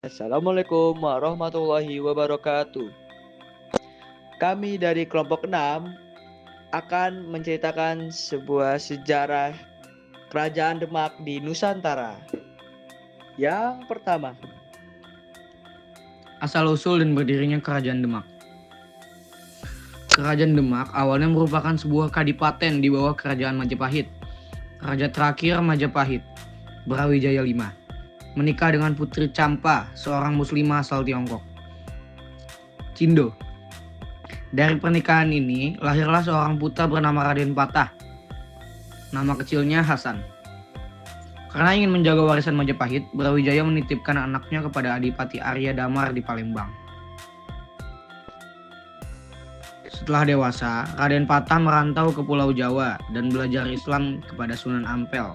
Assalamualaikum warahmatullahi wabarakatuh. Kami dari kelompok 6 akan menceritakan sebuah sejarah Kerajaan Demak di Nusantara. Yang pertama, Asal-usul dan berdirinya Kerajaan Demak. Kerajaan Demak awalnya merupakan sebuah kadipaten di bawah Kerajaan Majapahit. Raja terakhir Majapahit, Brawijaya V, menikah dengan Putri Campa, seorang muslimah asal Tiongkok. Cindo. Dari pernikahan ini lahirlah seorang putra bernama Raden Patah. Nama kecilnya Hasan. Karena ingin menjaga warisan Majapahit, Brawijaya menitipkan anaknya kepada Adipati Arya Damar di Palembang. Setelah dewasa, Raden Patah merantau ke Pulau Jawa dan belajar Islam kepada Sunan Ampel,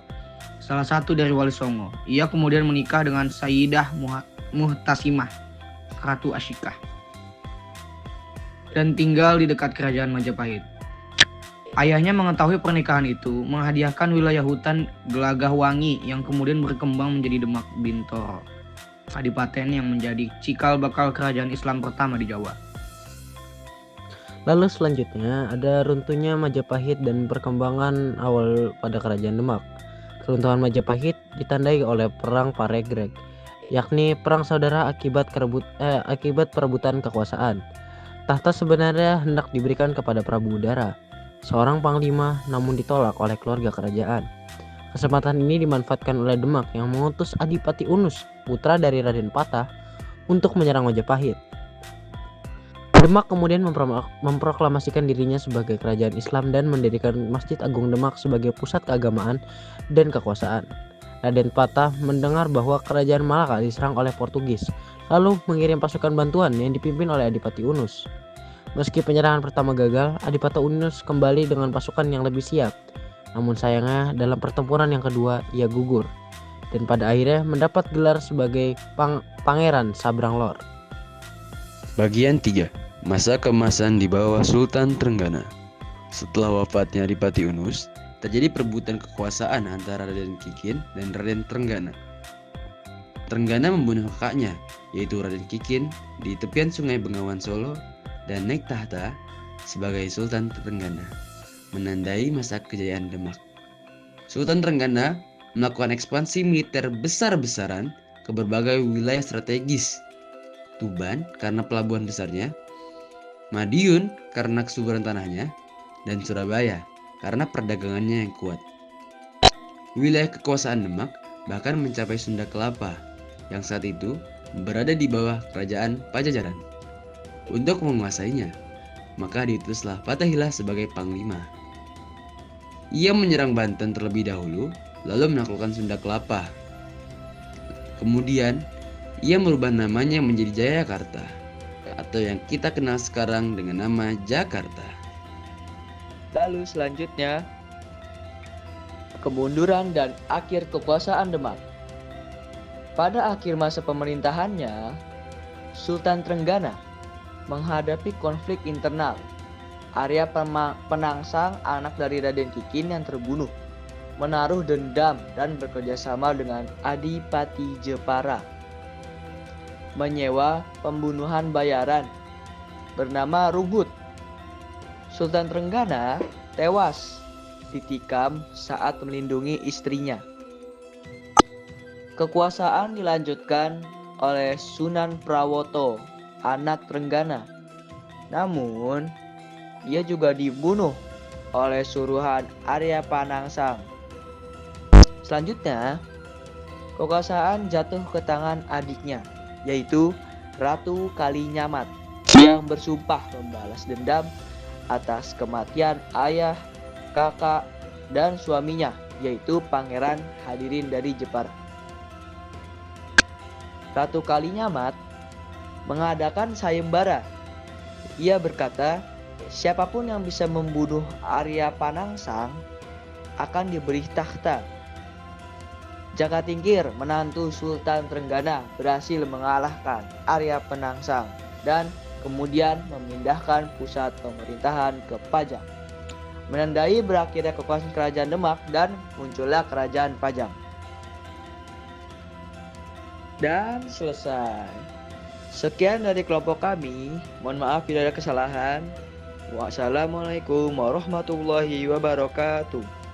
salah satu dari Wali Songo. Ia kemudian menikah dengan Sayyidah Muhtasimah, Ratu Asyikah, dan tinggal di dekat kerajaan Majapahit. Ayahnya mengetahui pernikahan itu, menghadiahkan wilayah hutan Gelagah Wangi yang kemudian berkembang menjadi Demak Bintoro, kadipaten yang menjadi cikal bakal kerajaan Islam pertama di Jawa. Lalu selanjutnya ada runtuhnya Majapahit dan perkembangan awal pada Kerajaan Demak. Keruntuhan Majapahit ditandai oleh Perang Paregreg, yakni perang saudara akibat perebutan kekuasaan. Tahta sebenarnya hendak diberikan kepada Prabu Udara, seorang panglima, namun ditolak oleh keluarga kerajaan. Kesempatan ini dimanfaatkan oleh Demak yang mengutus Adipati Unus, putra dari Raden Patah, untuk menyerang Majapahit. Demak kemudian memproklamasikan dirinya sebagai kerajaan Islam dan mendirikan Masjid Agung Demak sebagai pusat keagamaan dan kekuasaan. Raden Patah mendengar bahwa kerajaan Malaka diserang oleh Portugis, lalu mengirim pasukan bantuan yang dipimpin oleh Adipati Unus. Meski penyerangan pertama gagal, Adipati Unus kembali dengan pasukan yang lebih siap. Namun sayangnya dalam pertempuran yang kedua ia gugur dan pada akhirnya mendapat gelar sebagai Pangeran Sabrang Lor. Bagian 3. Masa keemasan di bawah Sultan Trenggana. Setelah wafatnya Adipati Unus, terjadi perebutan kekuasaan antara Raden Kikin dan Raden Trenggana. Trenggana membunuh kakaknya, yaitu Raden Kikin, di tepian Sungai Bengawan Solo dan naik tahta sebagai Sultan Trenggana, menandai masa kejayaan Demak. Sultan Trenggana melakukan ekspansi militer besar-besaran ke berbagai wilayah strategis. Tuban karena pelabuhan besarnya, Madiun karena kesuburan tanahnya, dan Surabaya karena perdagangannya yang kuat. Wilayah kekuasaan Demak bahkan mencapai Sunda Kelapa yang saat itu berada di bawah kerajaan Pajajaran. Untuk menguasainya, maka diutuslah Fatahillah sebagai panglima. Ia menyerang Banten terlebih dahulu, lalu menaklukkan Sunda Kelapa. Kemudian, ia merubah namanya menjadi Jayakarta, atau yang kita kenal sekarang dengan nama Jakarta. lalu selanjutnya, kemunduran dan akhir kekuasaan Demak. Pada akhir masa pemerintahannya, Sultan Trenggana menghadapi konflik internal. Arya Penangsang, anak dari Raden Kikin yang terbunuh, menaruh dendam dan bekerjasama dengan Adipati Jepara, menyewa pembunuhan bayaran bernama Rubut. Sultan Trenggana tewas ditikam saat melindungi istrinya. Kekuasaan dilanjutkan oleh Sunan Prawoto, anak Trenggana. Namun, ia juga dibunuh oleh suruhan Arya Panangsang. Selanjutnya, kekuasaan jatuh ke tangan adiknya, yaitu Ratu Kalinyamat, yang bersumpah membalas dendam atas kematian ayah, kakak, dan suaminya, yaitu Pangeran Hadirin dari Jepara. Ratu Kalinyamat mengadakan sayembara. Ia berkata, siapapun yang bisa membunuh Arya Panangsang akan diberi tahta. Jaka Tingkir, menantu Sultan Trenggana, berhasil mengalahkan Arya Penangsang dan kemudian memindahkan pusat pemerintahan ke Pajang, menandai berakhirnya kekuasaan Kerajaan Demak dan munculnya Kerajaan Pajang. dan selesai. Sekian dari kelompok kami. Mohon maaf bila ada kesalahan. Wassalamualaikum warahmatullahi wabarakatuh.